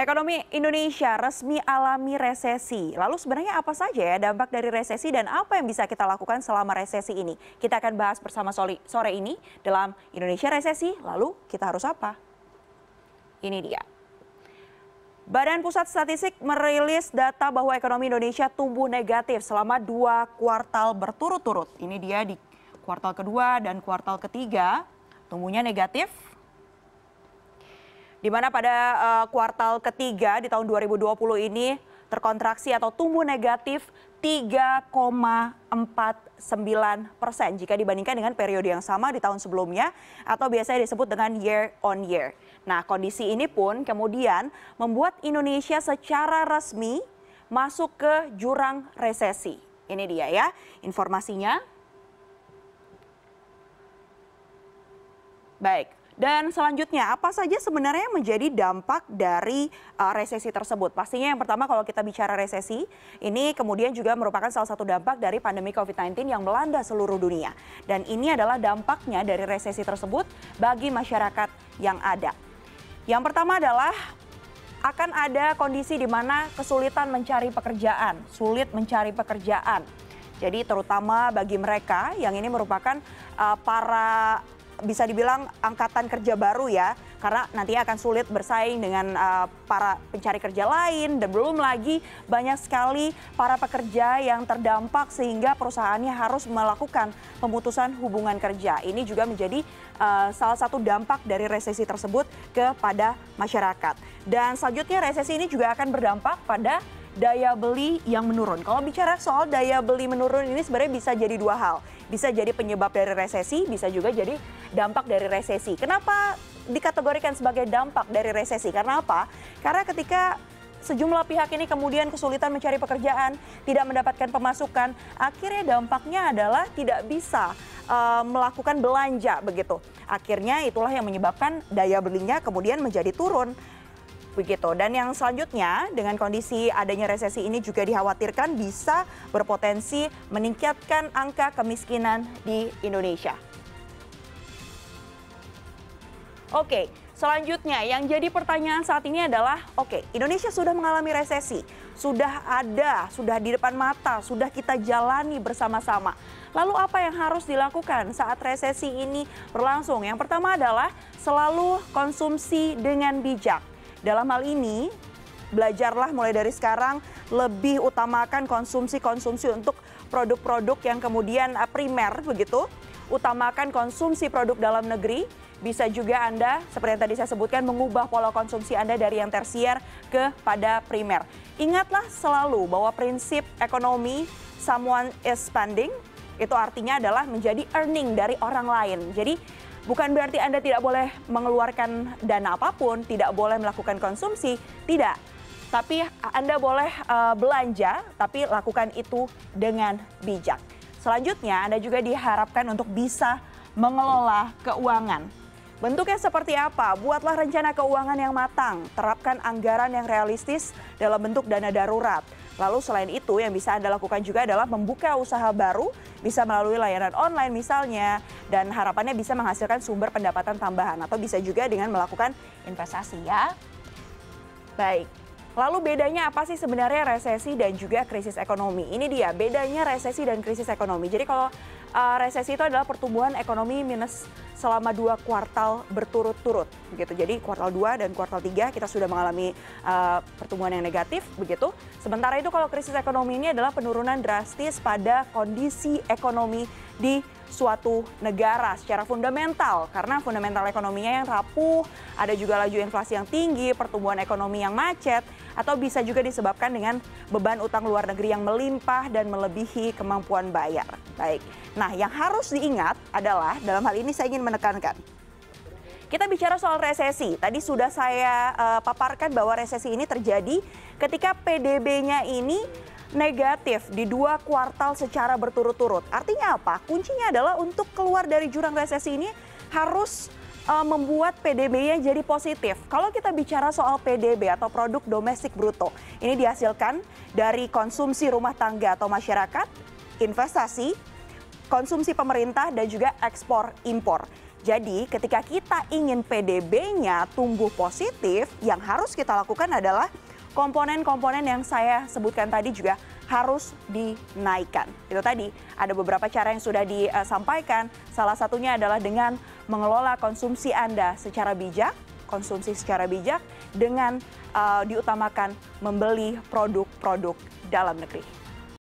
Ekonomi Indonesia resmi alami resesi. Lalu sebenarnya apa saja ya dampak dari resesi dan apa yang bisa kita lakukan selama resesi ini? Kita akan bahas bersama sore ini dalam Indonesia Resesi, lalu kita harus apa? Ini dia. Badan Pusat Statistik merilis data bahwa ekonomi Indonesia tumbuh negatif selama 2 kuartal berturut-turut. Ini dia di kuartal kedua dan kuartal ketiga tumbuhnya negatif. Di mana pada kuartal ketiga di tahun 2020 ini terkontraksi atau tumbuh negatif 3,49% jika dibandingkan dengan periode yang sama di tahun sebelumnya atau biasanya disebut dengan year on year. Nah, kondisi ini pun kemudian membuat Indonesia secara resmi masuk ke jurang resesi. Ini dia ya informasinya. Baik. Dan selanjutnya, apa saja sebenarnya menjadi dampak dari resesi tersebut? Pastinya yang pertama kalau kita bicara resesi, ini kemudian juga merupakan salah satu dampak dari pandemi COVID-19 yang melanda seluruh dunia. Dan ini adalah dampaknya dari resesi tersebut bagi masyarakat yang ada. Yang pertama adalah akan ada kondisi di mana kesulitan mencari pekerjaan, sulit mencari pekerjaan. Jadi terutama bagi mereka yang ini merupakan para bisa dibilang angkatan kerja baru ya, karena nantinya akan sulit bersaing dengan para pencari kerja lain dan belum lagi banyak sekali para pekerja yang terdampak sehingga perusahaannya harus melakukan pemutusan hubungan kerja. Ini juga menjadi salah satu dampak dari resesi tersebut kepada masyarakat. Dan selanjutnya resesi ini juga akan berdampak pada daya beli yang menurun. Kalau bicara soal daya beli menurun ini sebenarnya bisa jadi dua hal. Bisa jadi penyebab dari resesi, bisa juga jadi dampak dari resesi. Kenapa dikategorikan sebagai dampak dari resesi? Karena apa? Karena ketika sejumlah pihak ini kemudian kesulitan mencari pekerjaan, tidak mendapatkan pemasukan, akhirnya dampaknya adalah tidak bisa melakukan belanja begitu. Akhirnya itulah yang menyebabkan daya belinya kemudian menjadi turun. Begitu. Dan yang selanjutnya dengan kondisi adanya resesi ini juga dikhawatirkan bisa berpotensi meningkatkan angka kemiskinan di Indonesia. Oke, selanjutnya yang jadi pertanyaan saat ini adalah, Indonesia sudah mengalami resesi, sudah di depan mata, sudah kita jalani bersama-sama. Lalu apa yang harus dilakukan saat resesi ini berlangsung? Yang pertama adalah selalu konsumsi dengan bijak. Dalam hal ini, belajarlah mulai dari sekarang lebih utamakan konsumsi untuk produk-produk yang kemudian primer begitu. Utamakan konsumsi produk dalam negeri. Bisa juga Anda, seperti yang tadi saya sebutkan, mengubah pola konsumsi Anda dari yang tersier kepada primer. Ingatlah selalu bahwa prinsip ekonomi someone is spending, itu artinya adalah menjadi earning dari orang lain. Jadi bukan berarti Anda tidak boleh mengeluarkan dana apapun, tidak boleh melakukan konsumsi, tidak. Tapi Anda boleh belanja, tapi lakukan itu dengan bijak. Selanjutnya, Anda juga diharapkan untuk bisa mengelola keuangan. Bentuknya seperti apa? Buatlah rencana keuangan yang matang, terapkan anggaran yang realistis dalam bentuk dana darurat. Lalu selain itu yang bisa Anda lakukan juga adalah membuka usaha baru, bisa melalui layanan online misalnya, dan harapannya bisa menghasilkan sumber pendapatan tambahan atau bisa juga dengan melakukan investasi ya. Baik, lalu bedanya apa sih sebenarnya resesi dan juga krisis ekonomi? Ini dia bedanya resesi dan krisis ekonomi. Jadi kalau resesi itu adalah pertumbuhan ekonomi minus selama 2 kuartal berturut-turut begitu. Jadi kuartal 2 dan kuartal 3 kita sudah mengalami pertumbuhan yang negatif begitu. Sementara itu kalau krisis ekonomi ini adalah penurunan drastis pada kondisi ekonomi di suatu negara secara fundamental, karena fundamental ekonominya yang rapuh, ada juga laju inflasi yang tinggi, pertumbuhan ekonomi yang macet, atau bisa juga disebabkan dengan beban utang luar negeri yang melimpah dan melebihi kemampuan bayar. Baik, nah yang harus diingat adalah dalam hal ini saya ingin menekankan, kita bicara soal resesi. Tadi sudah saya paparkan bahwa resesi ini terjadi ketika PDB-nya ini negatif di 2 kuartal secara berturut-turut. Artinya apa? Kuncinya adalah untuk keluar dari jurang resesi ini harus membuat PDB-nya jadi positif. Kalau kita bicara soal PDB atau produk domestik bruto, ini dihasilkan dari konsumsi rumah tangga atau masyarakat, investasi, konsumsi pemerintah dan juga ekspor impor. Jadi ketika kita ingin PDB-nya tumbuh positif, yang harus kita lakukan adalah komponen-komponen yang saya sebutkan tadi juga harus dinaikkan. Itu tadi ada beberapa cara yang sudah disampaikan. Salah satunya adalah dengan mengelola konsumsi Anda secara bijak, konsumsi secara bijak dengan diutamakan membeli produk-produk dalam negeri.